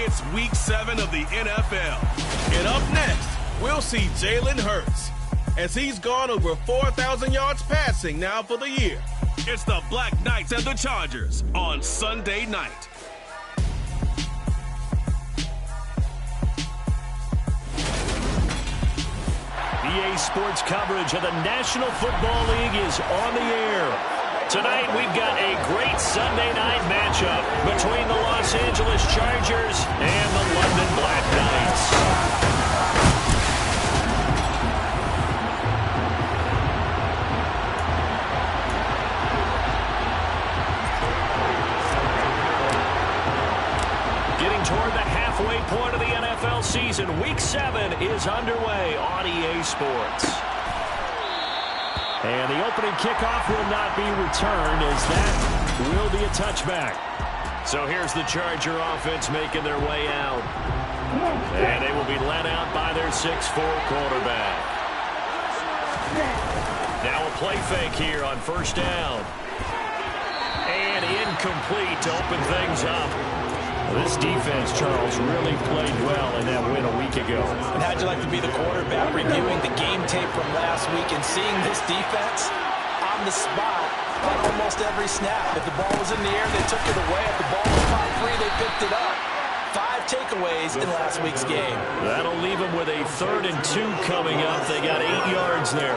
It's Week 7 of the NFL. And up next, we'll see Jalen Hurts, as he's gone over 4,000 yards passing now for the year. It's the Black Knights and the Chargers on Sunday night. EA Sports coverage of the National Football League is on the air. Tonight, we've got a great Sunday night matchup between the Los Angeles Chargers and the London Black Knights. Getting toward the halfway point of the NFL season, Week 7 is underway on EA Sports. And the opening kickoff will not be returned, as that will be a touchback. So here's the Charger offense making their way out. And they will be led out by their 6'4" quarterback. Now a play fake here on first down. And incomplete to open things up. This defense, Charles, really played well in that win a week ago. And how'd you like to be the quarterback reviewing the game tape from last week and seeing this defense on the spot on almost every snap? If the ball was in the air, they took it away. If the ball was caught free, they picked it up. 5 takeaways in last week's game. That'll leave them with a 3rd and 2 coming up. They got 8 yards there.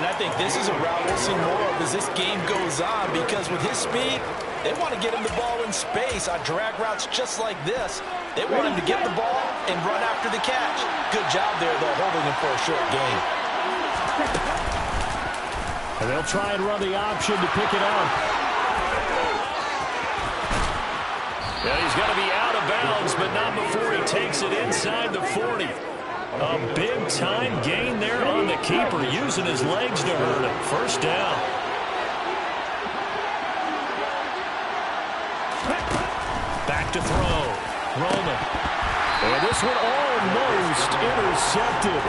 And I think this is a route we'll see more of as this game goes on, because with his speed, they want to get him the ball in space on drag routes just like this. They want him to get the ball and run after the catch. Good job there, though, holding him for a short gain. And they'll try and run the option to pick it up. Yeah, he's going to be out of bounds, but not before he takes it inside the 40. A big-time gain there on the keeper, using his legs to hurt him. First down. Back to throw. Roman. And this one almost intercepted.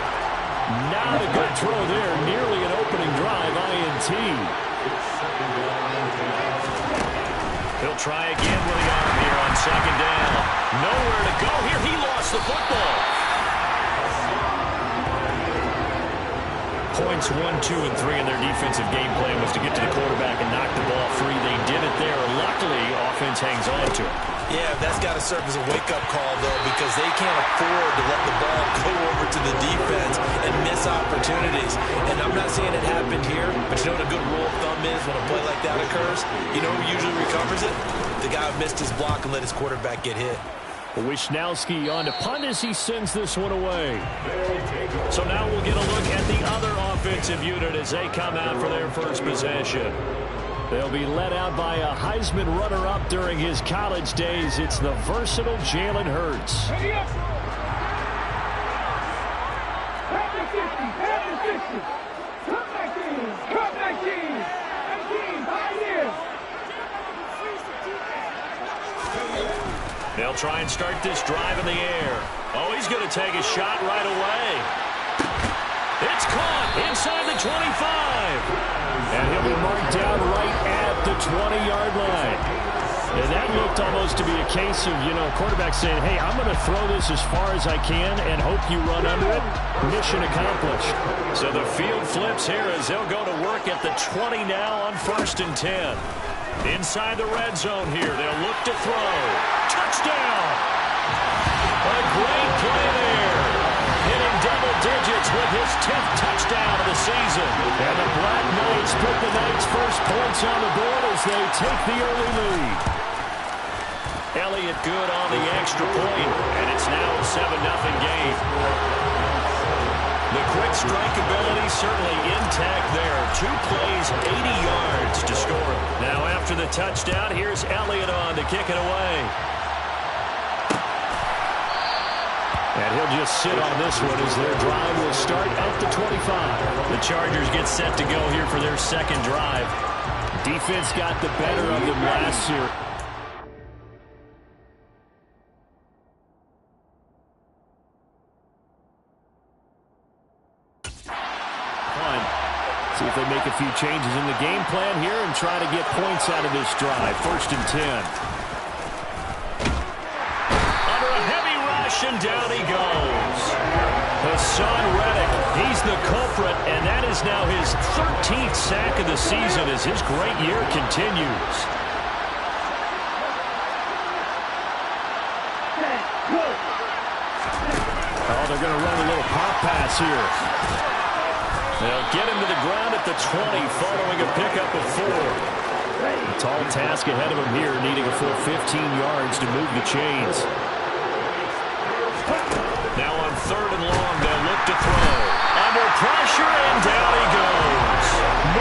Not a good throw there. Nearly an opening drive, INT. He'll try again with the arm here on second down. Nowhere to go here. He lost the football. Points 1, 2, and 3 in their defensive game plan was to get to the quarterback and knock the ball free. They did it there. Luckily, offense hangs on to it. Yeah, that's got to serve as a wake-up call, though, because they can't afford to let the ball go over to the defense and miss opportunities. And I'm not saying it happened here, but you know what a good rule of thumb is when a play like that occurs? You know who usually recovers it? The guy who missed his block and let his quarterback get hit. Wishnowski on to punt as he sends this one away. So now we'll get a look at the other offensive unit as they come out for their first possession. They'll be led out by a Heisman runner-up during his college days. It's the versatile Jalen Hurts. They'll try and start this drive in the air. Oh, he's going to take a shot right away. It's caught inside the 25. And he'll be marked down right at the 20-yard line. And that looked almost to be a case of, quarterback saying, hey, I'm going to throw this as far as I can and hope you run under it. Mission accomplished. So the field flips here as they'll go to work at the 20 now on 1st and 10. Inside the red zone here, they'll look to throw. Touchdown! A great play there. Hitting double digits with his 10th touchdown of the season. And the Black Knights put the Knights' first points on the board as they take the early lead. Elliott good on the extra point, and it's now a 7-0 game. The quick strike ability certainly intact there. 2 plays, 80 yards to score. Now after the touchdown, here's Elliott on to kick it away. And he'll just sit on this one as their drive will start at the 25. The Chargers get set to go here for their second drive. Defense got the better of them last year. See if they make a few changes in the game plan here and try to get points out of this drive. 1st and 10. Under a and down he goes. Hassan Reddick, he's the culprit, and that is now his 13th sack of the season as his great year continues. Oh, they're going to run a little pop pass here. They'll get him to the ground at the 20 following a pickup of 4. A tall task ahead of him here, needing a full 15 yards to move the chains. Now on 3rd and long, they'll look to throw. Under pressure, and down he goes.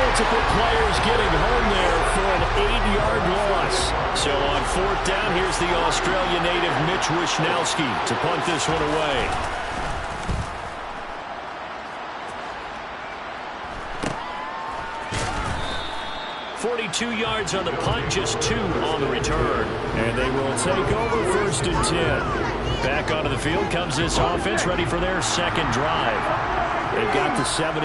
Multiple players getting home there for an 8-yard loss. So on 4th down, here's the Australia native Mitch Wishnowsky to punt this one away. .42 yards on the punt, just 2 on the return. And they will take over 1st and 10. Back onto the field comes this offense, ready for their second drive. They've got the 7-0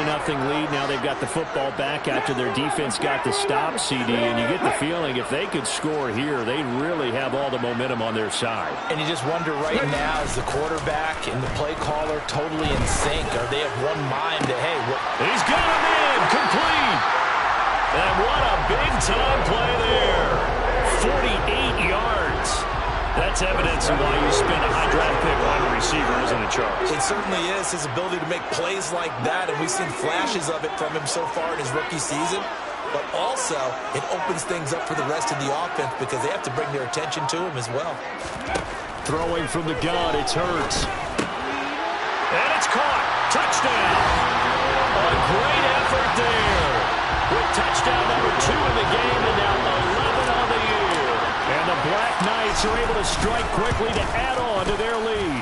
lead. Now they've got the football back after their defense got the stop, CD. And you get the feeling if they could score here, they'd really have all the momentum on their side. And you just wonder right now, is the quarterback and the play caller totally in sync? Are they of one mind that, hey, he's got him in, complete. And what a big-time play there. 48 yards. That's evidence of why you spend a high draft pick on a receiver, isn't it, Charles? It certainly is. His ability to make plays like that, and we've seen flashes of it from him so far in his rookie season. But also, it opens things up for the rest of the offense because they have to bring their attention to him as well. Throwing from the gun, it's Hurts. And it's caught. Touchdown. A great effort there. With touchdown number 2 in the game and now 11 on the year. And the Black Knights are able to strike quickly to add on to their lead.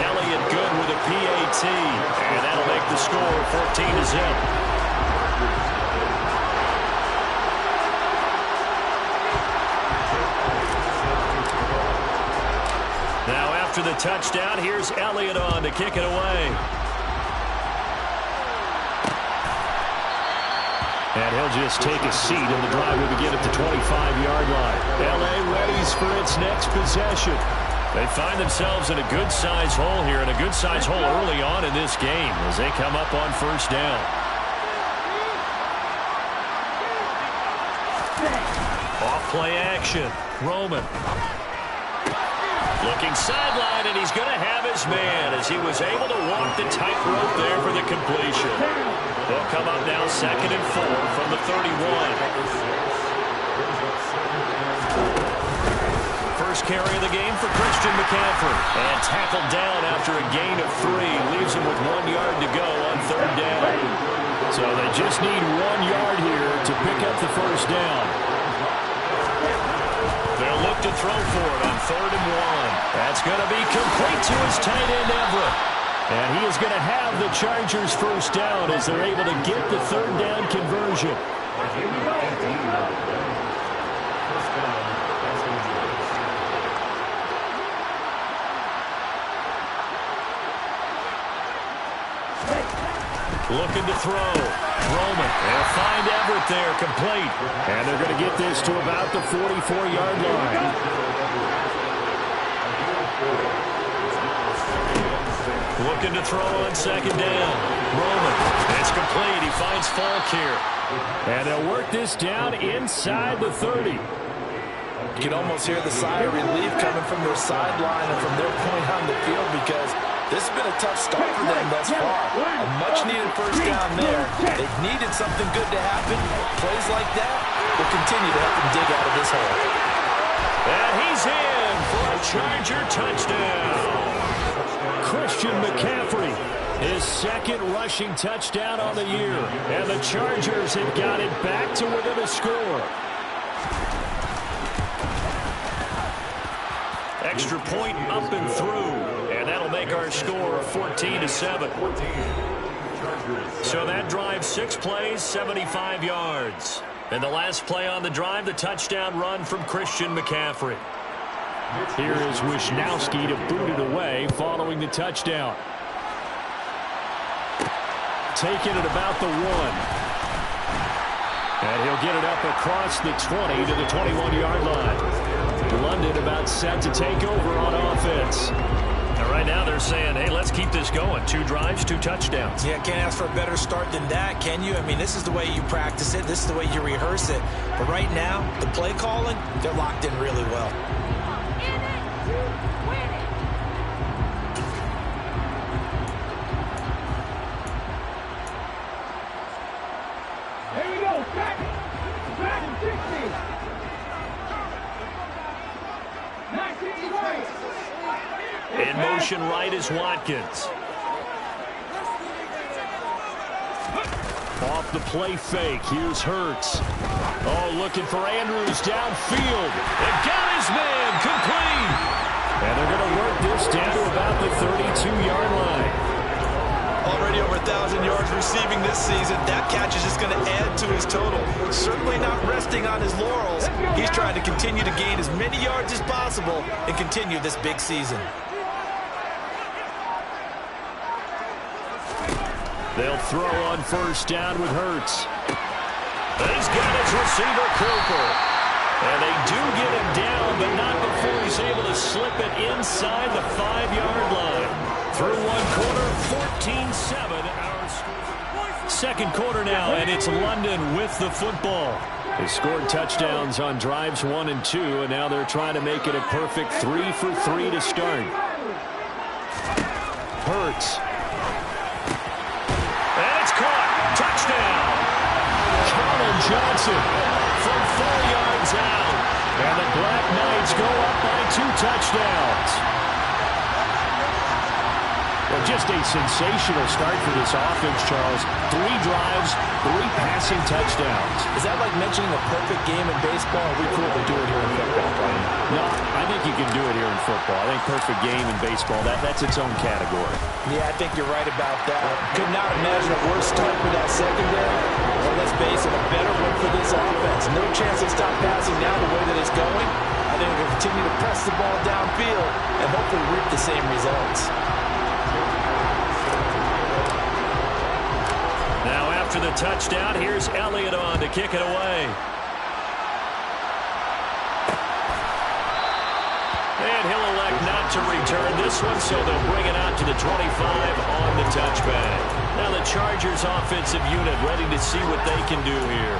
Elliott good with a PAT. And that'll make the score 14-0. Now after the touchdown, here's Elliott on to kick it away. And he'll just take a seat, and the drive will begin at the 25-yard line. L.A. readies for its next possession. They find themselves in a good-sized hole here, and a good-sized hole early on in this game as they come up on 1st down. Off play action. Roman. Looking sideline, and he's going to have his man as he was able to walk the tightrope there for the completion. They'll come up now 2nd and 4 from the 31. First carry of the game for Christian McCaffrey. And tackled down after a gain of 3. Leaves him with 1 yard to go on 3rd down. So they just need 1 yard here to pick up the 1st down. They'll look to throw for it on 3rd and 1. That's going to be complete to his tight end, Everett. And he is going to have the Chargers 1st down as they're able to get the 3rd down conversion. Looking to throw. Roman. They'll find Everett there, complete. And they're going to get this to about the 44-yard line. Looking to throw on 2nd down. Roman. It's complete. He finds Falk here. And they'll work this down inside the 30. You can almost hear the sigh of relief coming from their sideline and from their point on the field because this has been a tough start for them thus far. A much-needed 1st down there. They've needed something good to happen. Plays like that will continue to help them dig out of this hole. And he's in for a Charger touchdown. Christian McCaffrey, his 2nd rushing touchdown on the year. And the Chargers have got it back to within a score. Extra point up and through. And that'll make our score 14-7. So that drive, 6 plays, 75 yards. And the last play on the drive, the touchdown run from Christian McCaffrey. Here is Wishnowsky to boot it away following the touchdown. Taking it about the 1. And he'll get it up across the 20 to the 21-yard line. London about set to take over on offense. right now they're saying, hey, let's keep this going. 2 drives, 2 touchdowns. Yeah, can't ask for a better start than that, can you? I mean, this is the way you practice it. This is the way you rehearse it. But right now, the play calling, they're locked in really well. Here we go, back 60. 19 right. In motion right is Watkins. Off the play fake, here's Hurts. Oh, looking for Andrews downfield. And got his man complete. And they're going to work this down to about the 32-yard line. Already over 1,000 yards receiving this season. That catch is just going to add to his total. Certainly not resting on his laurels. He's trying to continue to gain as many yards as possible and continue this big season. They'll throw on first down with Hurts. He's got his receiver, Cooper. And they do get him down, but not before he's able to slip it inside the 5-yard line. Through one quarter, 14-7. Second quarter now, and it's London with the football. They scored touchdowns on drives 1 and 2, and now they're trying to make it a perfect 3 for 3 to start. Hurts. And it's caught. Touchdown. Connor Johnson from 4 yards out. And the Black Knights go up by 2 touchdowns. Well, just a sensational start for this offense, Charles. 3 drives, 3 passing touchdowns. Is that like mentioning a perfect game in baseball? Are we cool to do it here in football, Brian? No, I think you can do it here in football. I think perfect game in baseball, that's its own category. Yeah, I think you're right about that. Could not imagine a worse start for that secondary. But let's face it, a better one for this offense. No chance to stop passing now the way that it's going. I think we'll continue to press the ball downfield and hopefully reap the same results. Now after the touchdown, here's Elliott on to kick it away. And he'll elect not to return this one, so they'll bring it out to the 25 on the touchback. Now the Chargers offensive unit ready to see what they can do here.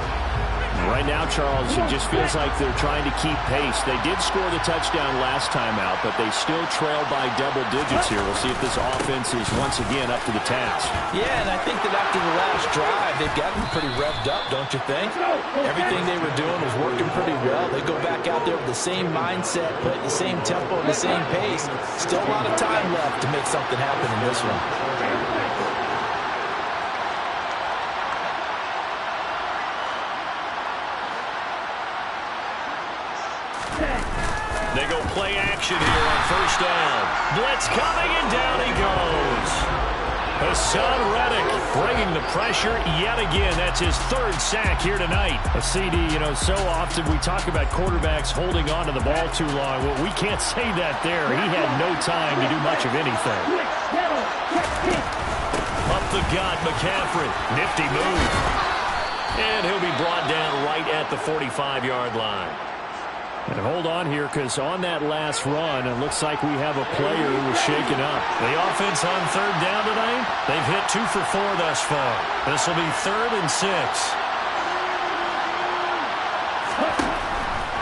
Right now, Charles, it just feels like they're trying to keep pace. They did score the touchdown last time out, but they still trail by double digits here. We'll see if this offense is once again up to the task. Yeah, and I think that after the last drive, they've gotten pretty revved up, don't you think? Everything they were doing was working pretty well. They go back out there with the same mindset, play at the same tempo, and the same pace. Still a lot of time left to make something happen in this one. They go play action here on first down. Blitz coming, and down he goes. Hassan Reddick bringing the pressure yet again. That's his 3rd sack here tonight. A CD, so often we talk about quarterbacks holding on to the ball too long. Well, we can't say that there. He had no time to do much of anything. Up the gut, McCaffrey. Nifty move. And he'll be brought down right at the 45-yard line. And hold on here, because on that last run, it looks like we have a player who was shaken up. The offense on 3rd down tonight, they've hit 2 for 4 thus far. This will be 3rd and 6.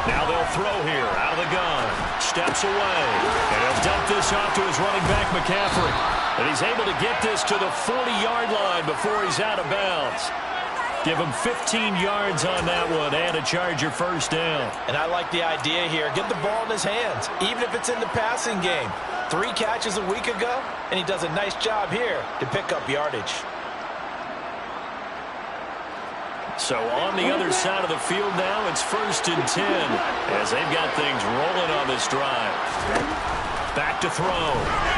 Now they'll throw here, out of the gun. Steps away. And he'll dump this off to his running back, McCaffrey. And he's able to get this to the 40-yard line before he's out of bounds. Give him 15 yards on that one and a Charger first down. And I like the idea here. Get the ball in his hands, even if it's in the passing game. 3 catches a week ago, and he does a nice job here to pick up yardage. So on the other side of the field now, it's 1st and 10 as they've got things rolling on this drive. Back to throw.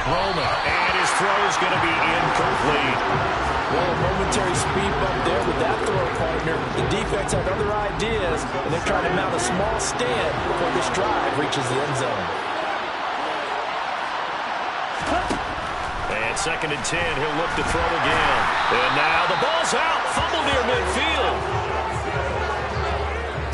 Roman, and his throw is going to be incomplete. Well, a momentary speed bump there with that throw partner. The defense had other ideas, and they're trying to mount a small stand before this drive reaches the end zone. And 2nd and 10, he'll look to throw again. And now the ball's out. Fumble near midfield.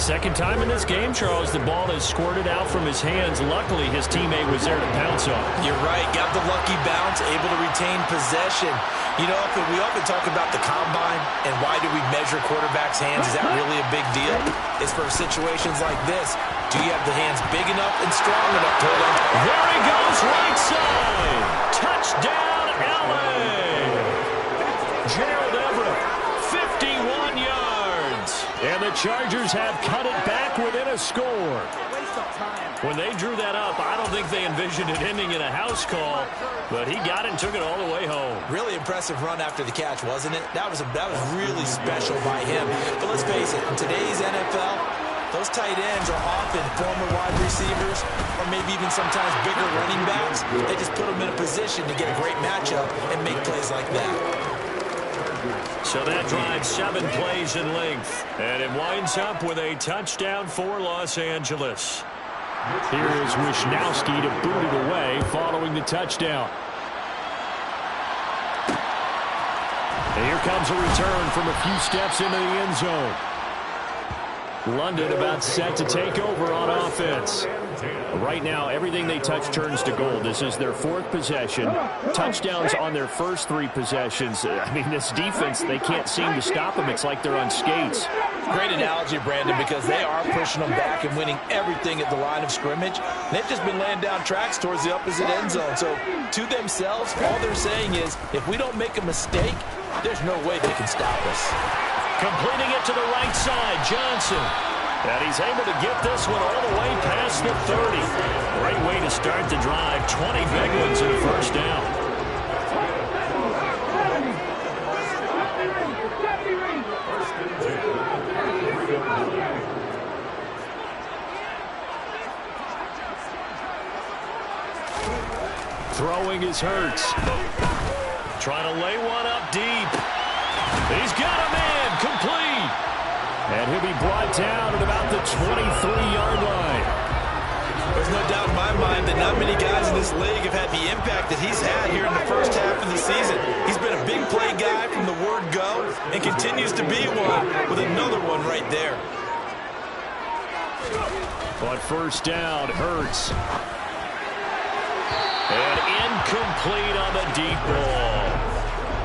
Second time in this game, Charles, the ball has squirted out from his hands. Luckily, his teammate was there to pounce on. You're right. Got the lucky bounce, able to retain possession. You know, we often talk about the combine and why do we measure quarterbacks' hands. Is that really a big deal? It's for situations like this. Do you have the hands big enough and strong enough to hold on? There he goes, right side. Touchdown, LA. Gerald Everett, 51 yards. And the Chargers have cut it back within a score. When they drew that up, I don't think they envisioned it ending in a house call, but he got it and took it all the way home. Really impressive run after the catch, wasn't it? That was really special by him. But let's face it, in today's NFL, those tight ends are often former wide receivers or maybe even sometimes bigger running backs. They just put them in a position to get a great matchup and make plays like that. So that drives 7 plays in length. And it winds up with a touchdown for Los Angeles. Here is Wishnowski to boot it away following the touchdown. And here comes a return from a few steps into the end zone. London about set to take over on offense. Right now, everything they touch turns to gold. This is their 4th possession. Touchdowns on their first 3 possessions. I mean, this defense, they can't seem to stop them. It's like they're on skates. Great analogy, Brandon, because they are pushing them back and winning everything at the line of scrimmage. They've just been laying down tracks towards the opposite end zone. So, to themselves, all they're saying is, if we don't make a mistake, there's no way they can stop us. Completing it to the right side, Johnson. And he's able to get this one all the way past the 30. Great way to start the drive. 20 big ones in the first down. Throwing is Hurts. Trying to lay one up deep. He's got a man complete. And he'll be brought down at about the 23-yard line. There's no doubt in my mind that not many guys in this league have had the impact that he's had here in the first half of the season. He's been a big play guy from the word go and continues to be one with another one right there. On first down, Hurts. And incomplete on the deep ball.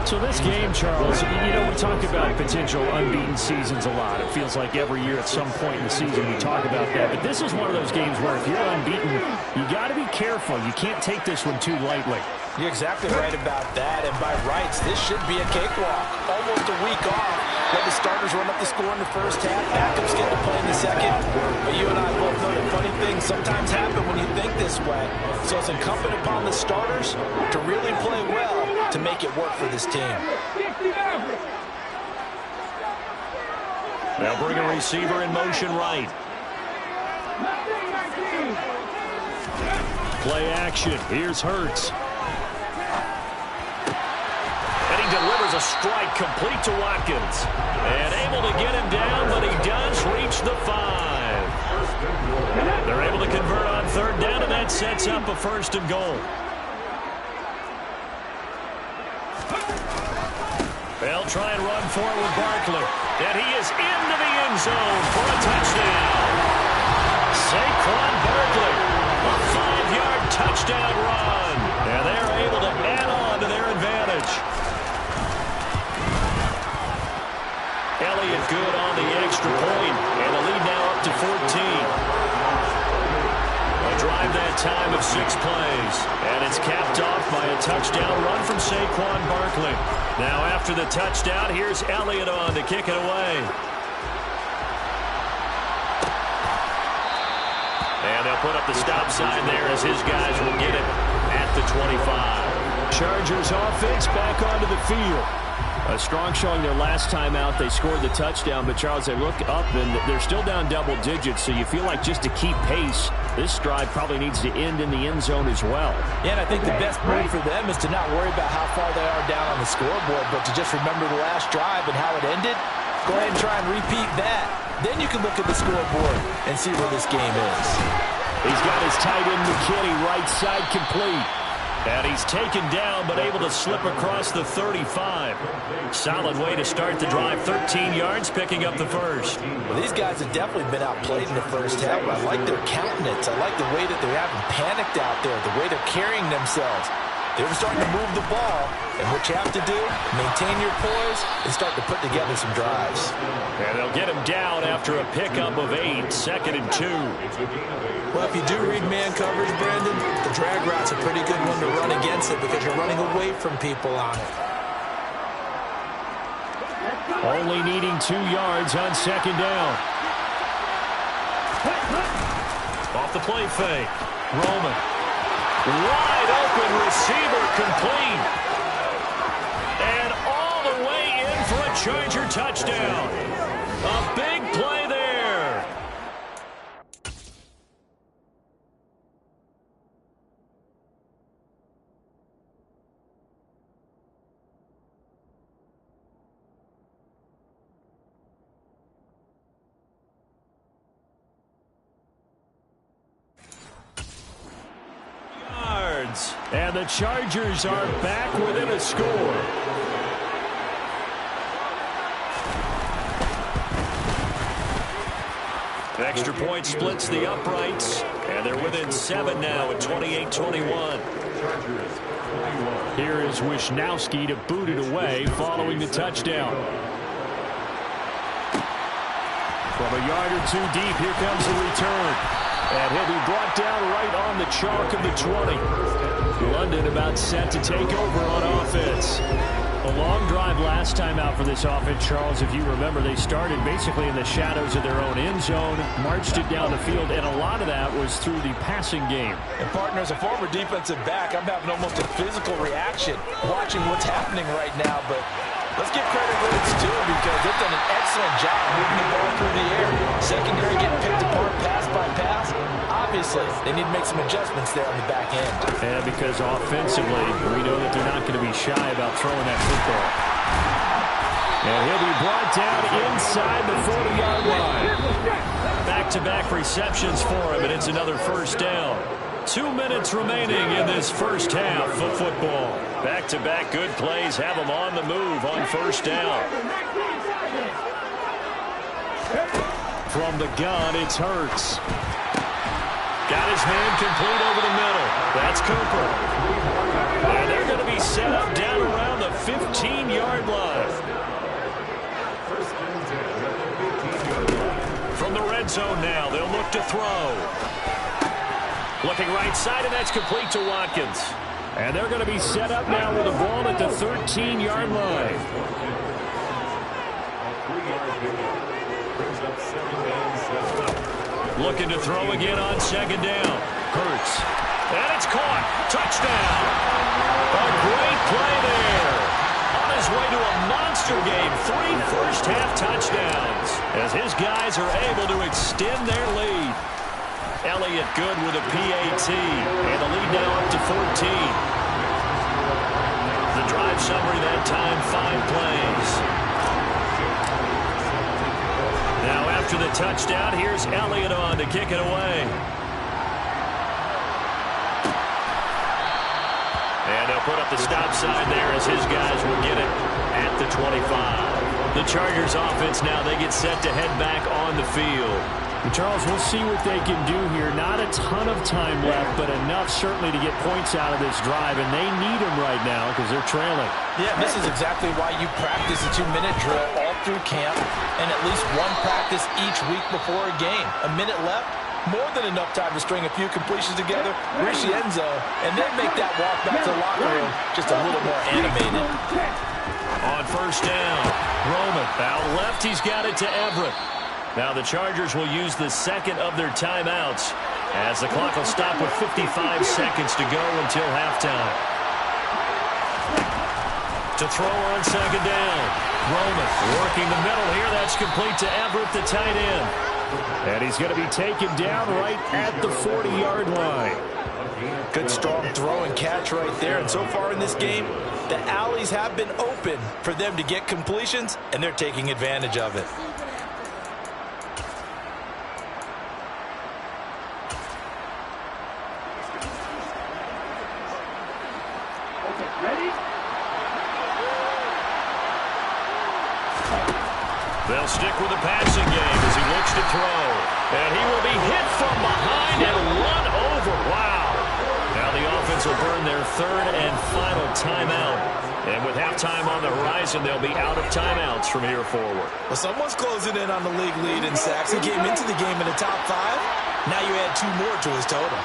So this game, Charles, you know, we talk about potential unbeaten seasons a lot. It feels like every year at some point in the season we talk about that. But this is one of those games where if you're unbeaten, you got to be careful. You can't take this one too lightly. You're exactly right about that. And by rights, this should be a cakewalk. Almost a week off. Let the starters run up the score in the first half. Backups get to play in the second. But you and I both know that funny things sometimes happen when you think this way. So it's incumbent upon the starters to really play well to make it work for this team. They'll bring a receiver in motion right. Play action. Here's Hurts. And he delivers a strike complete to Watkins. And able to get him down, but he does reach the 5. They're able to convert on third down, and that sets up a 1st and goal. They'll try and run for it with Barkley. And he is into the end zone for a touchdown. Saquon Barkley, a 5-yard touchdown run. And they're able to add on to their advantage. Elliott good on the extra point. And the lead now up to 14. A drive that time of 6 plays. And it's capped off by a touchdown run from Saquon Barkley. Now after the touchdown, here's Elliott on to kick it away. And they'll put up the stop sign there as his guys will get it at the 25. Chargers offense back onto the field. A strong showing their last time out. They scored the touchdown, but Charles, they look up and they're still down double digits, so you feel like just to keep pace, this drive probably needs to end in the end zone as well. Yeah, and I think the best move for them is to not worry about how far they are down on the scoreboard, but to just remember the last drive and how it ended. Go ahead and try and repeat that. Then you can look at the scoreboard and see where this game is. He's got his tight end McKinney right side complete. And he's taken down, but able to slip across the 35. Solid way to start the drive. 13 yards, picking up the first. Well, these guys have definitely been outplayed in the first half, but I like their countenance. I like the way that they haven't panicked out there, the way they're carrying themselves. They're starting to move the ball, and what you have to do, maintain your poise and start to put together some drives. And they'll get him down after a pickup of 8, 2nd and 2. Well, if you do read man coverage, Brandon, the drag route's a pretty good one to run against it because you're running away from people on it. Only needing 2 yards on 2nd down. Off the play fake. Roman. Wide open receiver complete. And all the way in for a Charger touchdown. A big play there. And the Chargers are back within a score. Extra point splits the uprights, and they're within 7 now at 28-21. Here is Wisnowski to boot it away following the touchdown. From a yard or 2 deep, here comes the return. And he'll be brought down right on the chalk of the 20. London about set to take over on offense. A long drive last time out for this offense, Charles. If you remember, they started basically in the shadows of their own end zone, marched it down the field, and a lot of that was through the passing game. And partner, as a former defensive back, I'm having almost a physical reaction watching what's happening right now, but let's give credit where it's due because they've done an excellent job moving the ball through the air. Secondary getting picked apart pass by pass. Obviously, they need to make some adjustments there on the back end. Yeah, because offensively, we know that they're not going to be shy about throwing that football. And he'll be brought down inside the 40-yard line. Back-to-back receptions for him, and it's another first down. 2 minutes remaining in this first half of football. Back-to-back good plays have them on the move on first down. From the gun, it's Hurts. Got his man complete over the middle. That's Cooper. And they're going to be set up down around the 15-yard line. From the red zone now, they'll look to throw. Looking right side, and that's complete to Watkins. And they're going to be set up now with the ball at the 13-yard line. Looking to throw again on 2nd down. Hurts. And it's caught. Touchdown. A great play there. On his way to a monster game. 3 first-half touchdowns. As his guys are able to extend their lead. Elliott good with a PAT. And the lead now up to 14. The drive summary that time, 5 plays. Now after the touchdown, here's Elliott on to kick it away. And they'll put up the stop sign there as his guys will get it at the 25. The Chargers offense now, they get set to head back on the field. Charles, we'll see what they can do here. Not a ton of time left, but enough certainly to get points out of this drive, and they need them right now because they're trailing. Yeah, this is exactly why you practice a 2-minute drill all through camp and at least one practice each week before a game. A minute left, more than enough time to string a few completions together, reach the end zone, and then make that walk back to the locker room just a little more animated. On first down, Roman out left, he's got it to Everett. Now the Chargers will use the second of their timeouts as the clock will stop with 55 seconds to go until halftime. To throw on 2nd down. Roman working the middle here. That's complete to Everett, the tight end. And he's going to be taken down right at the 40-yard line. Good strong throw and catch right there. And so far in this game, the alleys have been open for them to get completions, and they're taking advantage of it. They'll stick with the passing game as he looks to throw. And he will be hit from behind and run over. Wow. Now the offense will burn their third and final timeout. And with halftime on the horizon, they'll be out of timeouts from here forward. Well, someone's closing in on the league lead in sacks. He came into the game in the top 5. Now you add 2 more to his total.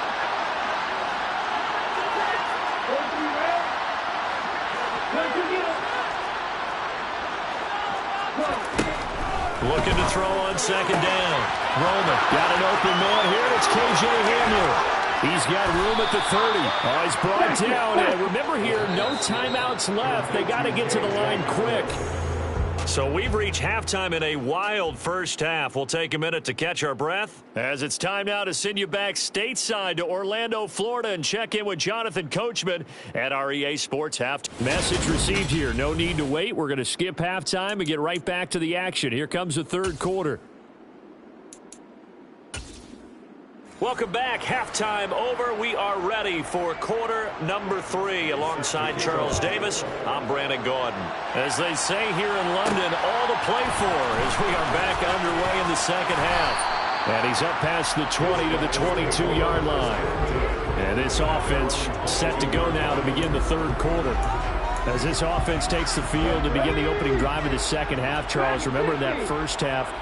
Looking to throw on second down. Roman got an open man here. It's K.J. Hamler. He's got room at the 30. Oh, he's brought down. And remember here, no timeouts left. They got to get to the line quick. So we've reached halftime in a wild first half. We'll take a minute to catch our breath as it's time now to send you back stateside to Orlando, Florida, and check in with Jonathan Coachman at our EA Sports Halftime. Message received here. No need to wait. We're going to skip halftime and get right back to the action. Here comes the third quarter. Welcome back. Halftime over. We are ready for quarter number 3 alongside Charles Davis. I'm Brandon Gaudin. As they say here in London, all to play for as we are back underway in the second half. And he's up past the 20 to the 22-yard line. And this offense set to go now to begin the third quarter. As this offense takes the field to begin the opening drive of the second half, Charles, remember that first half,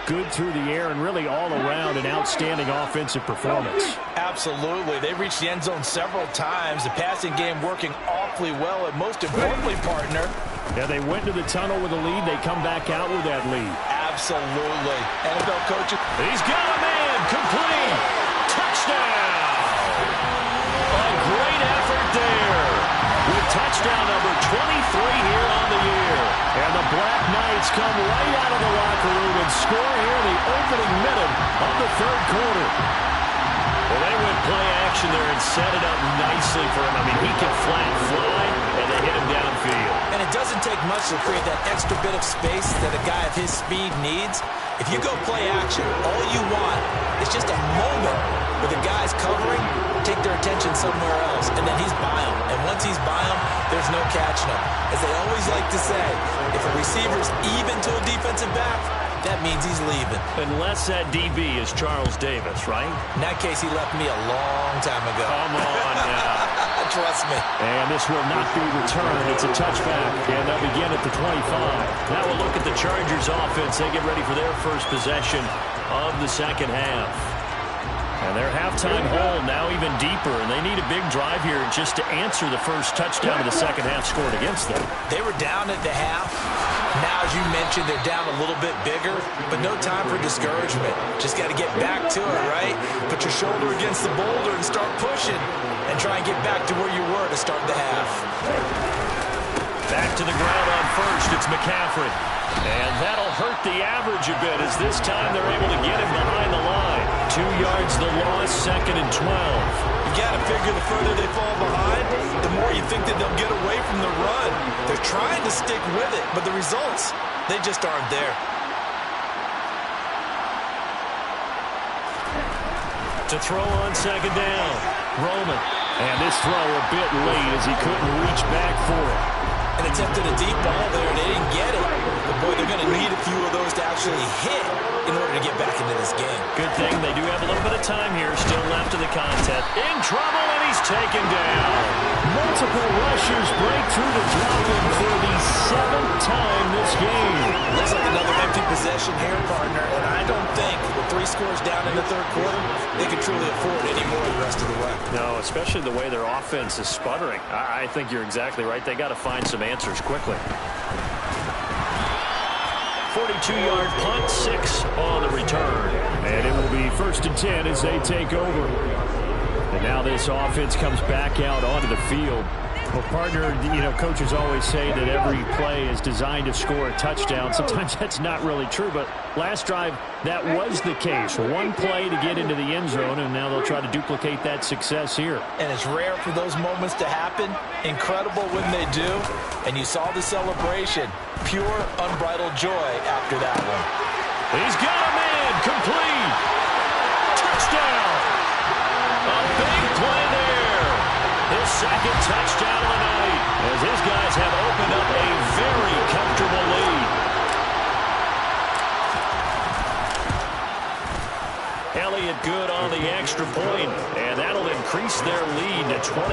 good through the air and really all around an outstanding offensive performance. Absolutely. They reached the end zone several times. The passing game working awfully well, and most importantly, partner. Yeah, they went to the tunnel with a lead. They come back out with that lead. Absolutely. NFL coaches. He's got a man. Complete. Touchdown. A great effort there. With touchdown number 23 here on the year. And the Black Knights come right out of the locker room and score here in the opening minute of the third quarter. Well, they went play action there and set it up nicely for him. I mean, he can flat fly, and they hit him downfield. And it doesn't take much to create that extra bit of space that a guy of his speed needs. If you go play action, all you want is just a moment where the guy's covering, take their attention somewhere else, and then he's by him. And once he's by him, there's no catching him. As they always like to say, if a receiver's even to a defensive back, that means he's leaving. Unless that DB is Charles Davis, right? In that case, he left me a long time ago. Come on now. Trust me. And this will not be returned. It's a touchback, and they'll begin at the 25. Now we'll look at the Chargers offense. They get ready for their first possession of the second half. And their halftime hole now even deeper, and they need a big drive here just to answer the first touchdown of the second half scored against them. They were down at the half. Now, as you mentioned, they're down a little bit bigger, but no time for discouragement. Just got to get back to it, right? Put your shoulder against the boulder and start pushing, and try and get back to where you were to start the half. Back to the ground on first. It's McCaffrey. And that'll hurt the average a bit as this time they're able to get him behind the line. 2 yards the loss, second and 12. You got to figure the further they fall behind, the more you think that they'll get away from the run. They're trying to stick with it, but the results, they just aren't there. To throw on second down, Roman. And this throw a bit late as he couldn't reach back for it. And attempted a deep ball there, and they didn't get it. But, boy, they're going to need a few of those to actually hit in order to get back into this game. Good thing they do have a little bit of time here still left in the contest. In trouble, and he's taken down. Multiple rushers break through the dropping for the 7th time this game. Looks like another empty possession here, partner. And I don't think with 3 scores down in the third quarter, they can truly afford any more the rest of the way. No, especially the way their offense is sputtering. I think you're exactly right. They got to find some answers quickly. 42-yard punt, 6 on the return. And it will be 1st and 10 as they take over. And now this offense comes back out onto the field. Well, partner, coaches always say that every play is designed to score a touchdown. Sometimes that's not really true, but last drive, that was the case. 1 play to get into the end zone, and now they'll try to duplicate that success here. And it's rare for those moments to happen. Incredible when they do. And you saw the celebration. Pure, unbridled joy after that one. He's got a man. Complete. Touchdown. A big play there. His second touchdown of the night as his guys have opened up a very comfortable lead. Elliott good on the extra point, and that'll increase their lead to 28.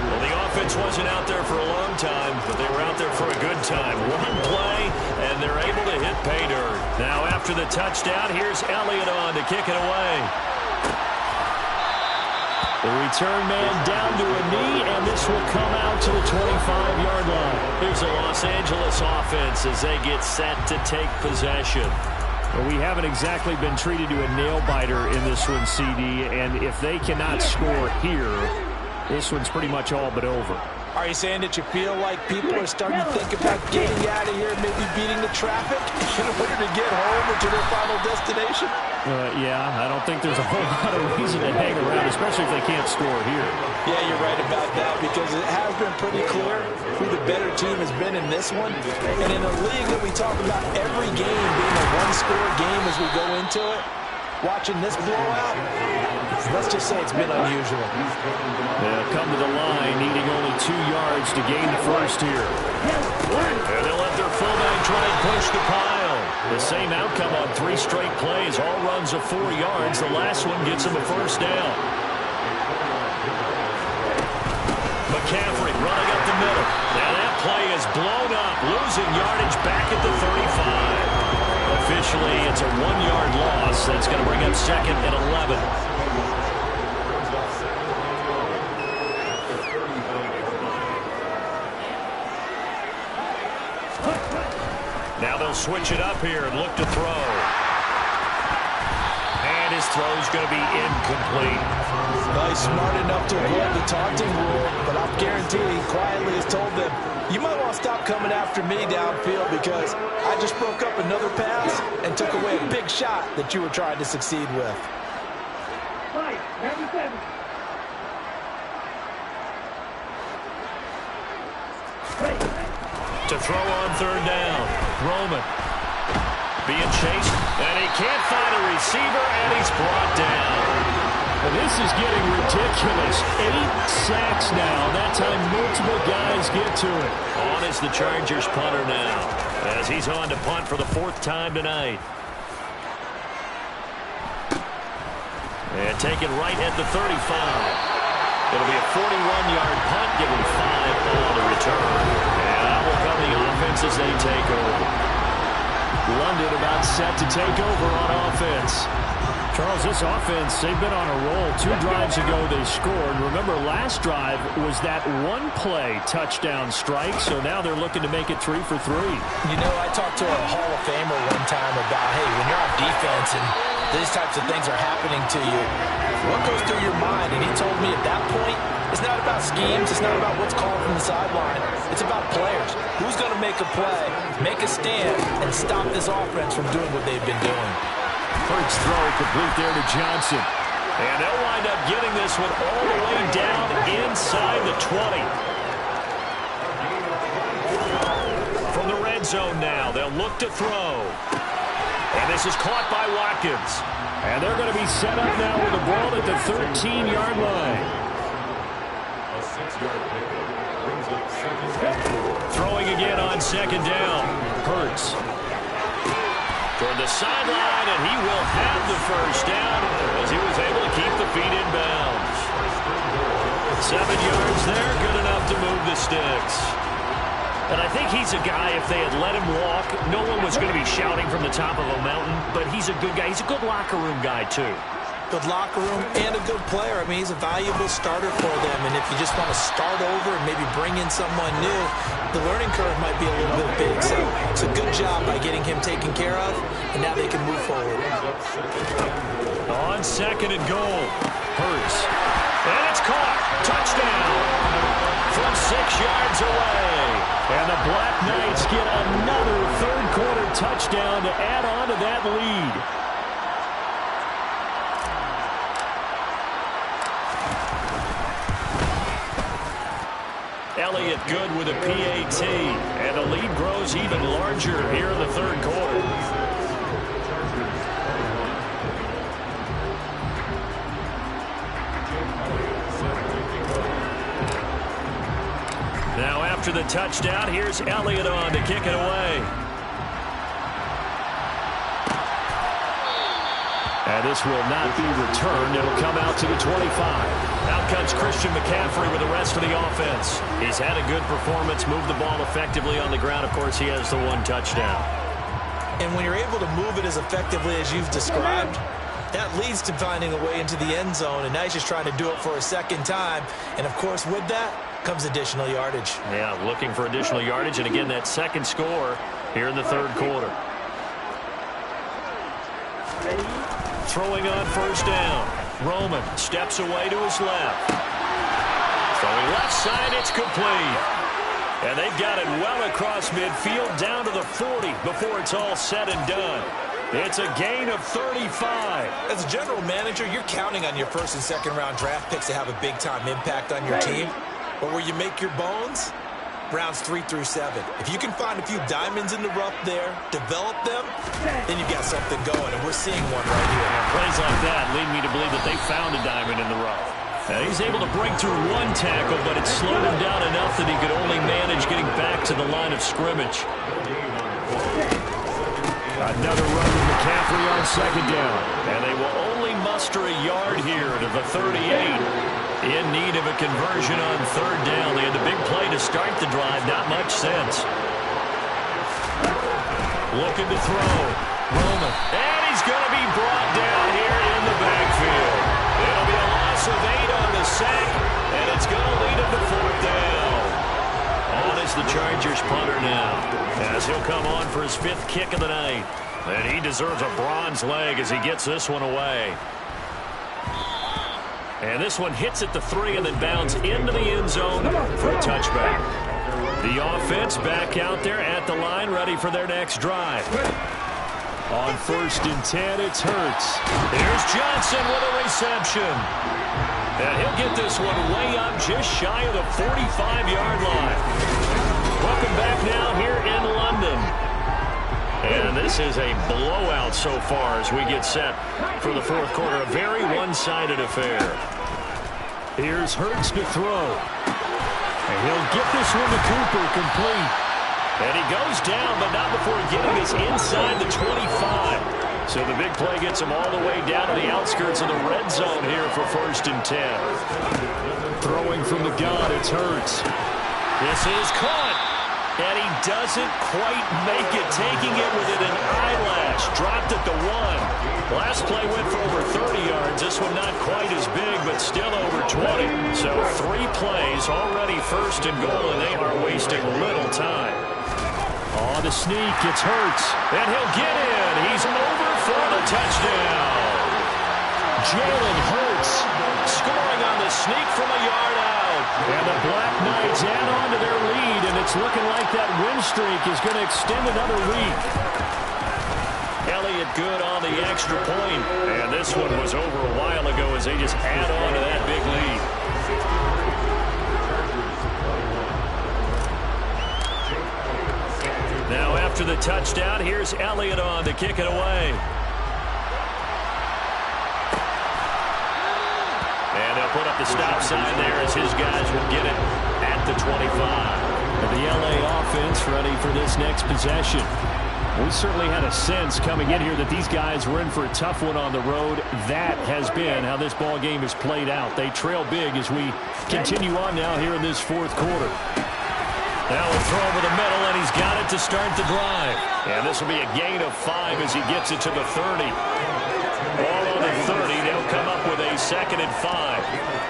Well, the offense wasn't out there for a long time, but they were out there for a good time. One play, and they're able to hit pay dirt. Now, after the touchdown, here's Elliott on to kick it away. The return man down to a knee, and this will come out to the 25-yard line. Here's the Los Angeles offense as they get set to take possession. Well, we haven't exactly been treated to a nail-biter in this one, CD, and if they cannot score here, this one's pretty much all but over. Are you saying that you feel like people are starting to think about getting out of here, maybe beating the traffic in order to get home or to their final destination? Yeah, I don't think there's a whole lot of reason to hang around, especially if they can't score here. Yeah, you're right about that, because it has been pretty clear who the better team has been in this one. And in a league that we talk about every game being a one-score game as we go into it, watching this blowout, let's just say it's been unusual. They'll come to the line, needing only 2 yards to gain the first here. And they'll let their fullback try and push the pile. The same outcome on 3 straight plays. All runs of 4 yards. The last one gets them a first down. McCaffrey running up the middle. Now that play is blown up, losing yardage back at the 35. Officially, it's a 1-yard loss. That's going to bring up second and 11. Now they'll switch it up here and look to throw. And his throw's going to be incomplete. Well, he's smart enough to avoid the taunting rule, but I'll guarantee he quietly has told them, you might want to stop coming after me downfield because I just broke up another pass and took away a big shot that you were trying to succeed with. Fight, number 7. To throw on third down. Roman being chased, and he can't find a receiver, and he's brought down. Well, this is getting ridiculous. 8 sacks now. That time multiple guys get to it. On is the Chargers punter now, as he's on to punt for the 4th time tonight. And taken right at the 35. It'll be a 41-yard punt, giving 5 all to return. And out will come the offense as they take over. London about set to take over on offense. Charles, this offense, they've been on a roll. 2 drives ago they scored. Remember, last drive was that 1-play touchdown strike, so now they're looking to make it 3 for 3. You know, I talked to a Hall of Famer one time about, hey, when you're on defense and these types of things are happening to you, what goes through your mind? And he told me at that point, it's not about schemes, it's not about what's called from the sideline. It's about players. Who's going to make a play, make a stand, and stop this offense from doing what they've been doing? First throw complete there to Johnson. And they'll wind up getting this one all the way down inside the 20. From the red zone now, they'll look to throw. And this is caught by Watkins. And they're going to be set up now with the ball at the 13-yard line. Throwing again on second down. Hurts. Toward the sideline, and he will have the first down as he was able to keep the feet in bounds. 7 yards there, good enough to move the sticks. And I think he's a guy, if they had let him walk, no one was going to be shouting from the top of a mountain, but he's a good guy. He's a good locker room guy, too. Good locker room and a good player. I mean, he's a valuable starter for them. And if you just want to start over and maybe bring in someone new, the learning curve might be a little bit big. So it's a good job by getting him taken care of, and now they can move forward. On second and goal, Hurts. And it's caught. Touchdown. From 6 yards away. And the Black Knights get another third-quarter touchdown to add on to that lead. Elliott good with a PAT, and the lead grows even larger here in the third quarter. Now after the touchdown, here's Elliott on to kick it away. And this will not be returned. It'll come out to the 25. Out comes Christian McCaffrey with the rest of the offense. He's had a good performance, moved the ball effectively on the ground. Of course, he has the one touchdown. And when you're able to move it as effectively as you've described, that leads to finding a way into the end zone. And now he's just trying to do it for a second time. And, of course, with that comes additional yardage. Yeah, looking for additional yardage. And, again, that second score here in the third quarter. Throwing on first down. Roman steps away to his left. Throwing left side, it's complete. And they've got it well across midfield down to the 40 before it's all said and done. It's a gain of 35. As a general manager, you're counting on your first and second round draft picks to have a big-time impact on your team. But where you make your bones, rounds 3 through 7. If you can find a few diamonds in the rough there, develop them, then you've got something going, and we're seeing one right here. And plays like that lead me to believe that they found a diamond in the rough. He's able to break through one tackle, but it slowed him down enough that he could only manage getting back to the line of scrimmage. Another run with McCaffrey on second down. And they will only muster a yard here to the 38. In need of a conversion on third down. They had the big play to start the drive. Not much sense. Looking to throw. Roman. And he's going to be brought down here in the backfield. It'll be a loss of 8 on the sack, and it's going to lead him to fourth down. On is the Chargers punter now, as he'll come on for his 5th kick of the night. And he deserves a bronze leg as he gets this one away. And this one hits at the 3 and then bounds into the end zone for a touchback. The offense back out there at the line, ready for their next drive. On first and 10, it's Hurts. Here's Johnson with a reception. And he'll get this one way up just shy of the 45-yard line. Welcome back now here in London. And this is a blowout so far as we get set for the fourth quarter. A very one-sided affair. Here's Hurts to throw. And he'll get this one to Cooper, complete. And he goes down, but not before getting this inside the 25. So the big play gets him all the way down to the outskirts of the red zone here for first and 10. Throwing from the gun, it's Hurts. This is caught. And he doesn't quite make it, taking it within an eyelash. Dropped at the 1. Last play went for over 30 yards. This one not quite as big, but still over 20. So 3 plays, already first and goal, and they are wasting little time. On the sneak, it's Hurts. And he'll get in. He's over for the touchdown. Jalen Hurts scoring on the sneak from a yard out. And the Black Knights add on to their lead, and it's looking like that win streak is going to extend another week. Elliott good on the extra point. And this one was over a while ago as they just add on to that big lead. Now after the touchdown, here's Elliott on to kick it away. And they'll put up the stop sign there as his guys will get it at the 25. And the LA offense ready for this next possession. We certainly had a sense coming in here that these guys were in for a tough one on the road. That has been how this ball game has played out. They trail big as we continue on now here in this fourth quarter. Now a throw over the middle, and he's got it to start the drive. And this will be a gain of 5 as he gets it to the 30. Ball on the 30. They'll come up with a 2nd and 5.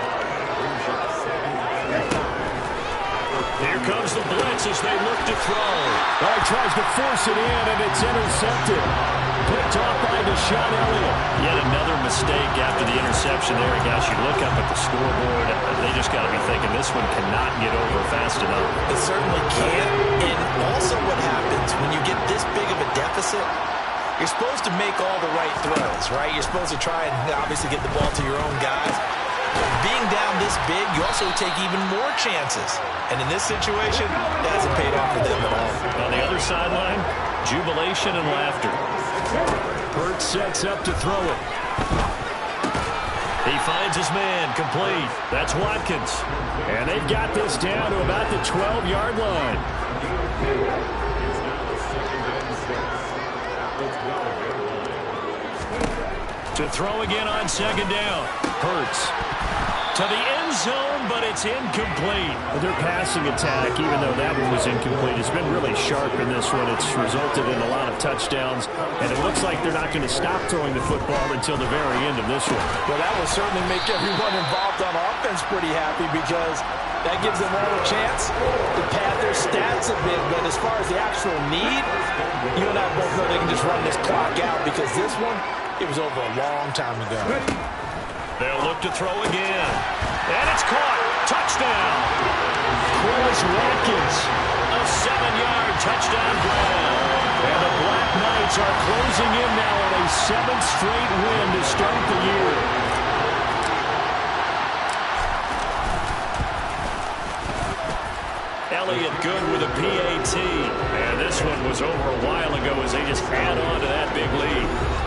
Here comes the blitz as they look to throw. Oh, he tries to force it in, and it's intercepted. Picked off by Deshaun Elliott. Yet another mistake after the interception there. Guys, you look up at the scoreboard, they just got to be thinking this one cannot get over fast enough. It certainly can't. And also what happens when you get this big of a deficit, you're supposed to make all the right throws, right? You're supposed to try and obviously get the ball to your own guys. Being down this big, you also take even more chances. And in this situation, that hasn't paid off for them at all. On the other sideline, jubilation and laughter. Hurts sets up to throw it. He finds his man, complete. That's Watkins. And they've got this down to about the 12-yard line. To throw again on second down. Hurts. To the end zone, but it's incomplete. Their passing attack, even though that one was incomplete, has been really sharp in this one. It's resulted in a lot of touchdowns, and it looks like they're not going to stop throwing the football until the very end of this one. Well, that will certainly make everyone involved on offense pretty happy because that gives them all a chance to pad their stats a bit. But as far as the actual need, you and I both know they can just run this clock out because this one, it was over a long time ago. They'll look to throw again. And it's caught. Touchdown. Chris Watkins. A 7-yard touchdown grab. And the Black Knights are closing in now on a 7th straight win to start the year. Elliott good with a PAT. And this one was over a while ago as they just add on to that big lead.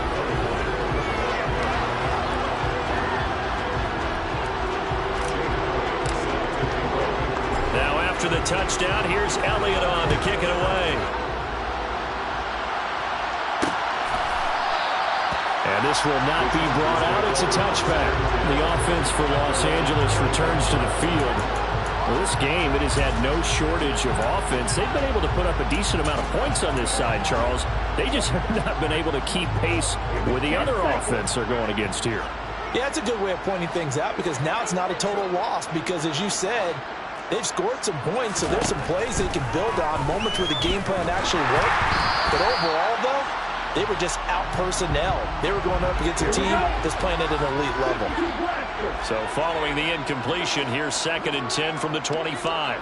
After the touchdown, here's Elliott on to kick it away. And this will not be brought out. It's a touchback. The offense for Los Angeles returns to the field. Well, this game, it has had no shortage of offense. They've been able to put up a decent amount of points on this side, Charles. They just have not been able to keep pace with the other offense they're going against here. Yeah, it's a good way of pointing things out because now it's not a total loss because, as you said, they've scored some points, so there's some plays they can build on, moments where the game plan actually worked. But overall, though, they were just out-personnel. They were going up against a team that's playing at an elite level. So following the incompletion, here's 2nd and 10 from the 25.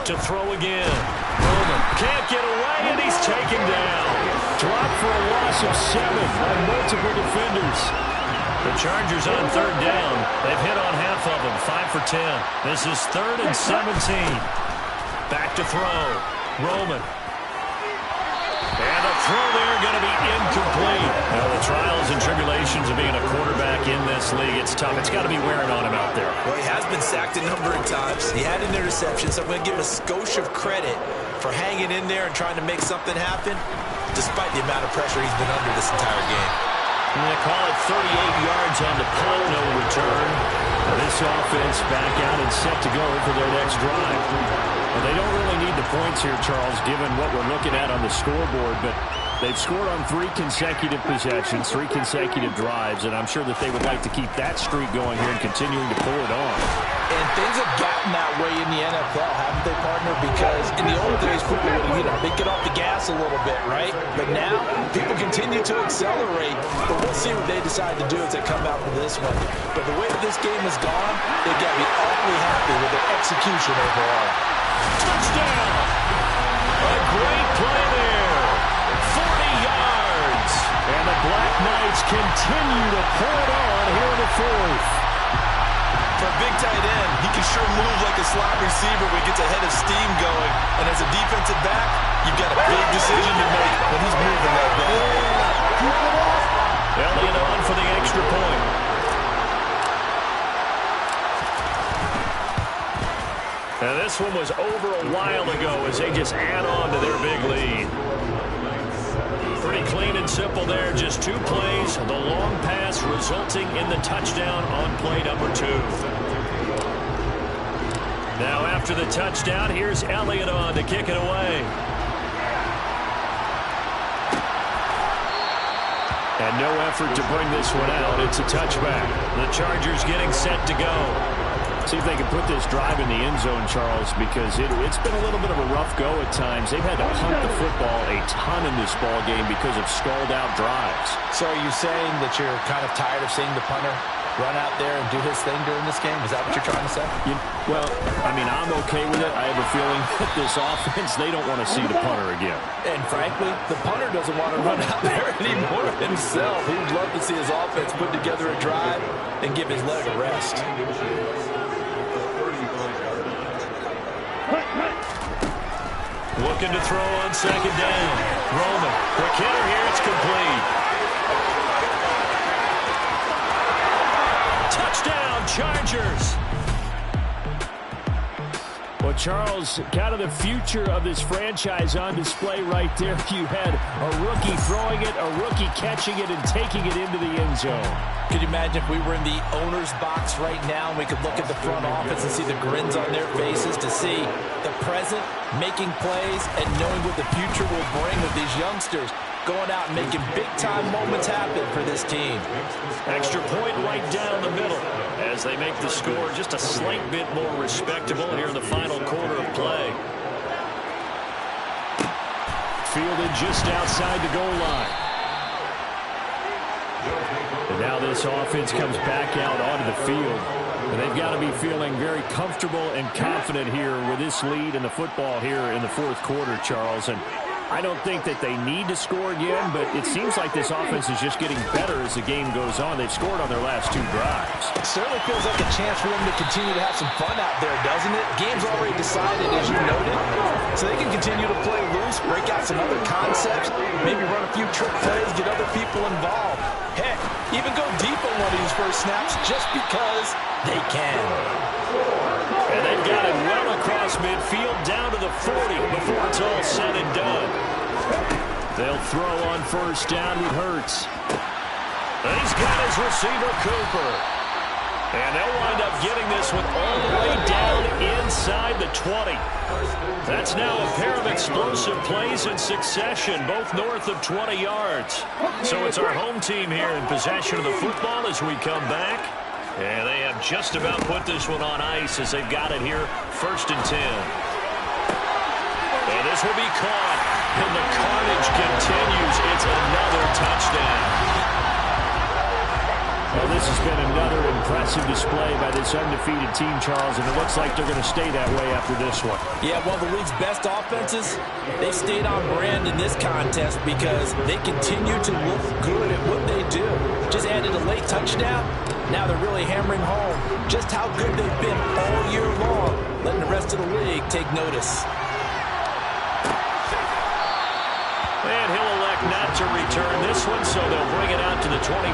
To throw again. Roman can't get away, and he's taken down. Dropped for a loss of 7 by multiple defenders. The Chargers on 3rd down. They've hit on half of them, 5 for 10. This is 3rd and 17. Back to throw. Roman. And a throw there going to be incomplete. Now, the trials and tribulations of being a quarterback in this league, it's tough. It's got to be wearing on him out there. Well, he has been sacked a number of times. He had an interception, so I'm going to give him a skosh of credit for hanging in there and trying to make something happen, despite the amount of pressure he's been under this entire game. And they call it 38 yards on the punt, no return. Now this offense back out and set to go for their next drive. Well, they don't really need the points here, Charles, given what we're looking at on the scoreboard, but they've scored on 3 consecutive possessions, 3 consecutive drives, and I'm sure that they would like to keep that streak going here and continuing to pull it on. And things have gotten that way in the NFL, haven't they, partner? Because in the old days, people would, they'd get off the gas a little bit, right? But now, people continue to accelerate. But we'll see what they decide to do as they come out for this one. But the way that this game has gone, they've got to be awfully happy with their execution overall. Touchdown! A great play there. 40 yards. And the Black Knights continue to pull it on here in the 4th. For a big tight end, he can sure move like a slot receiver when he gets a head of steam going. And as a defensive back, you've got a big decision to make when he's moving like that. Elliott on for the extra point. Now this one was over a while ago as they just add on to their big lead. Pretty clean and simple there, just 2 plays. The long pass resulting in the touchdown on play number 2. Now after the touchdown, here's Elliott on to kick it away. And no effort to bring this one out. It's a touchback. The Chargers getting set to go. See if they can put this drive in the end zone, Charles, because it's been a little bit of a rough go at times. They've had to punt the football a ton in this ball game because of stalled-out drives. So are you saying that you're kind of tired of seeing the punter run out there and do his thing during this game? Is that what you're trying to say? Well, I mean, I'm okay with it. I have a feeling that this offense, they don't want to see the punter again. And frankly, the punter doesn't want to run out there anymore himself. He would love to see his offense put together a drive and give his leg a rest. Looking to throw on 2nd down. Roman, quick hitter here, it's complete. Chargers. Well, Charles, kind of the future of this franchise on display right there. You had a rookie throwing it, a rookie catching it, and taking it into the end zone. Could you imagine if we were in the owner's box right now and we could look at the front office and see the grins on their faces, to see the present making plays and knowing what the future will bring with these youngsters going out and making big-time moments happen for this team. Extra point right down the middle as they make the score just a slight bit more respectable here in the final quarter of play. Fielded just outside the goal line. And now this offense comes back out onto the field. And they've got to be feeling very comfortable and confident here with this lead in the football here in the fourth quarter, Charles. And I don't think that they need to score again, but it seems like this offense is just getting better as the game goes on. They've scored on their last 2 drives. It certainly feels like a chance for them to continue to have some fun out there, doesn't it? Game's already decided, as you noted, so they can continue to play loose, break out some other concepts, maybe run a few trick plays, get other people involved. Heck, even go deep on one of these first snaps just because they can. And they've got it well across midfield down to the 40 before it's all said and done. They'll throw on first down with Hurts. And he's got his receiver, Cooper. And they'll wind up getting this one all the way down inside the 20. That's now a pair of explosive plays in succession, both north of 20 yards. So it's our home team here in possession of the football as we come back. And they have just about put this one on ice as they've got it here, 1st and 10. And this will be caught, and the carnage continues. It's another touchdown. Well, this has been another impressive display by this undefeated team, Charles, and it looks like they're going to stay that way after this one. Yeah, one of the league's best offenses, they stayed on brand in this contest because they continue to look good at what they do. Just added a late touchdown. Now they're really hammering home just how good they've been all year long, letting the rest of the league take notice. And he'll elect not to return this one, so they'll bring it out to the 25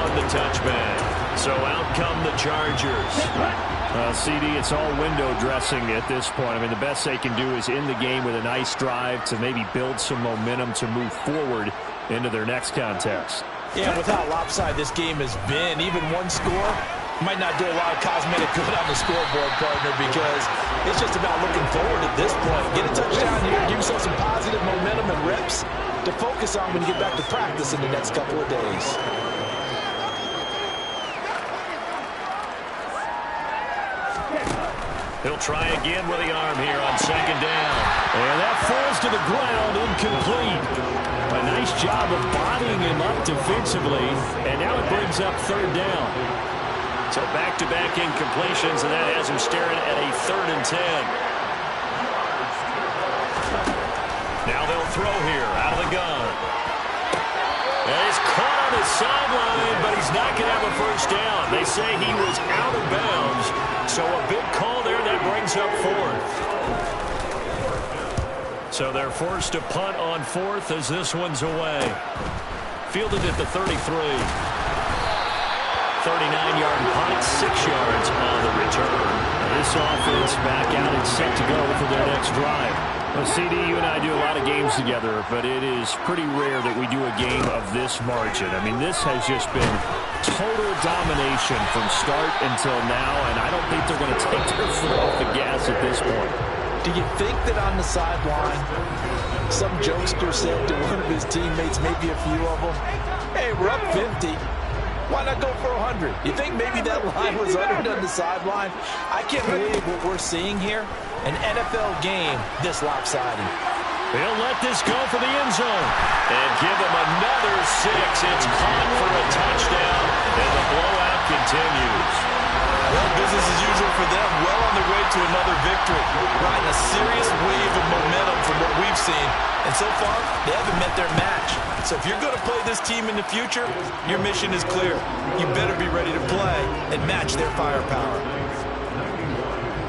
on the touchback. So out come the Chargers. CD, it's all window dressing at this point. I mean, the best they can do is end the game with a nice drive to maybe build some momentum to move forward into their next contest. Yeah, with how lopsided this game has been, even one score might not do a lot of cosmetic good on the scoreboard, partner, because it's just about looking forward at this point. Get a touchdown here, give yourself some positive momentum and reps to focus on when you get back to practice in the next couple of days. He'll try again with the arm here on 2nd down. And that falls to the ground, incomplete. A nice job of bodying him up defensively, and now it brings up 3rd down. So back-to-back incompletions, and that has him staring at a 3rd and 10. Now they'll throw here out of the gun. And he's caught on his sideline, but he's not going to have a first down. They say he was out of bounds, so a big call there that brings up 4th. So they're forced to punt on 4th as this one's away. Fielded at the 33. 39-yard punt, 6 yards on the return. This offense back out and set to go for their next drive. Well, CD, you and I do a lot of games together, but it is pretty rare that we do a game of this margin. I mean, this has just been total domination from start until now, and I don't think they're going to take their foot off the gas at this point. Do you think that on the sideline, some jokester said to one of his teammates, maybe a few of them, hey, we're up 50. Why not go for 100? You think maybe that line was uttered on the sideline? I can't believe what we're seeing here. An NFL game this lopsided. He'll let this go for the end zone. And give him another 6. It's caught for a touchdown. And the blowout continues. Well, business as usual for them. Well on their way to another victory. Riding a serious wave of momentum from what we've seen. And so far, they haven't met their match. So if you're going to play this team in the future, your mission is clear. You better be ready to play and match their firepower.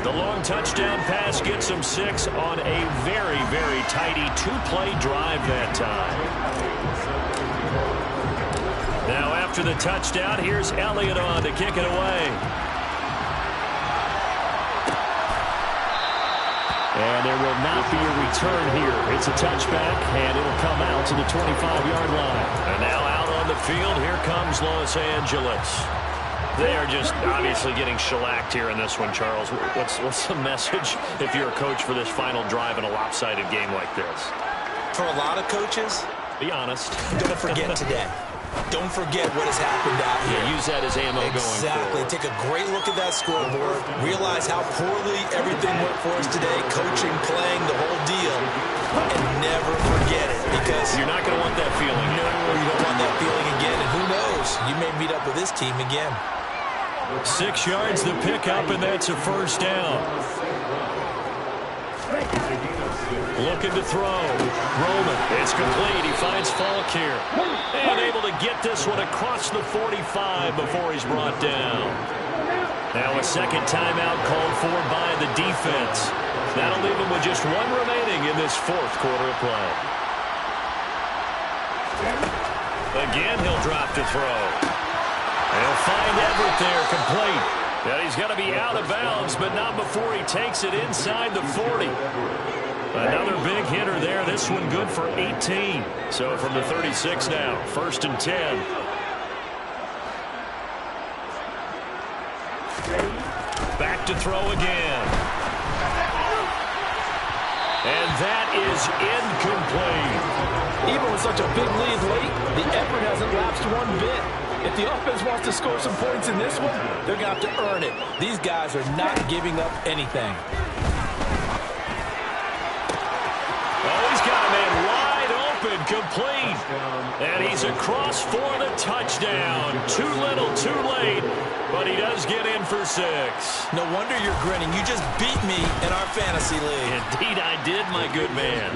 The long touchdown pass gets them 6 on a very, very tidy 2-play drive that time. Now after after the touchdown. Here's Elliott on to kick it away. And there will not be a return here. It's a touchback, and it'll come out to the 25-yard line. And now out on the field, here comes Los Angeles. They are just obviously getting shellacked here in this one, Charles. What's the message if you're a coach for this final drive in a lopsided game like this? For a lot of coaches, be honest. Don't forget today. Don't forget what has happened out here. Yeah, use that as ammo going forward. Exactly. Take a great look at that scoreboard. Realize how poorly everything went for us today. Coaching, playing, the whole deal. And never forget it. Because you're not going to want that feeling. No, you don't want that feeling again. And who knows? You may meet up with this team again. 6 yards the pickup, and that's a first down. Looking to throw. Roman. It's complete. He finds Falk here. And able to get this one across the 45 before he's brought down. Now a second timeout called for by the defense. That'll leave him with just one remaining in this fourth quarter of play. Again, he'll drop to throw. He'll find Everett there, complete. Yeah, he's got to be out of bounds, but not before he takes it inside the 40. Another big hitter there. This one good for 18. So from the 36 now, 1st and 10. Back to throw again. And that is incomplete. Even with such a big lead late, the effort hasn't lapsed one bit. If the offense wants to score some points in this one, they're going to have to earn it. These guys are not giving up anything. Oh, he's got a man wide open, complete. And he's across for the touchdown. Too little, too late, but he does get in for 6. No wonder you're grinning. You just beat me in our fantasy league. Indeed I did, my good man.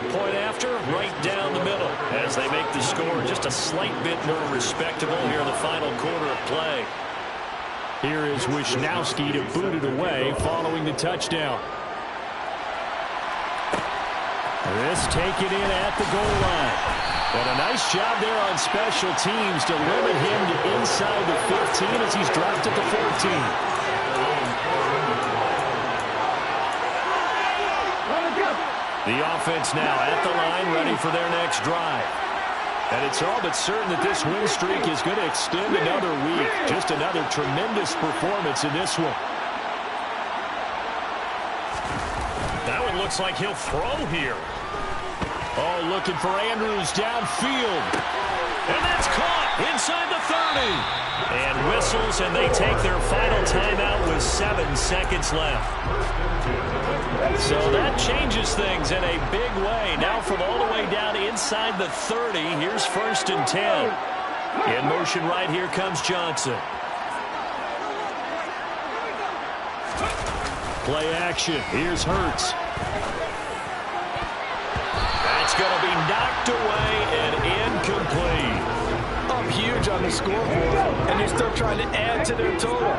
Point after, right down the middle as they make the score just a slight bit more respectable here in the final quarter of play. Here is Wisnowski to boot it away following the touchdown. This taken in at the goal line. But a nice job there on special teams to limit him to inside the 15 as he's dropped at the 14. The offense now at the line, ready for their next drive. And it's all but certain that this win streak is going to extend another week. Just another tremendous performance in this one. That one looks like he'll throw here. Oh, looking for Andrews downfield. And that's caught inside the 30. And whistles, and they take their final timeout with 7 seconds left. So that changes things in a big way. Now from all the way down inside the 30, here's 1st and 10. In motion right here comes Johnson. Play action. Here's Hurts. That's going to be knocked away and incomplete. Up huge on the scoreboard, and they're still trying to add to their total.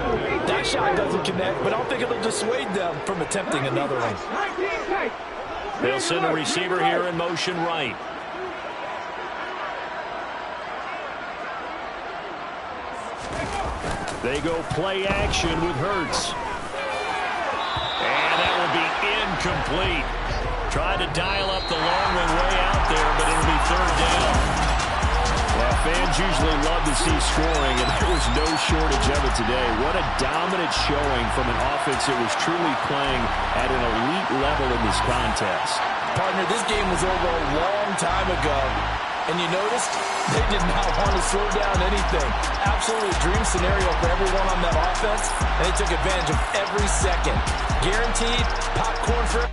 That shot doesn't connect, but I don't think it'll dissuade them from attempting another one. They'll send a receiver here in motion right. They go play action with Hurts. And that will be incomplete. Tried to dial up the long one way out there, but it'll be 3rd down. Well, fans usually love to see scoring, and there was no shortage of it today. What a dominant showing from an offense that was truly playing at an elite level in this contest. Partner, this game was over a long time ago. And you noticed they did not want to slow down anything. Absolutely dream scenario for everyone on that offense, and they took advantage of every second. Guaranteed popcorn for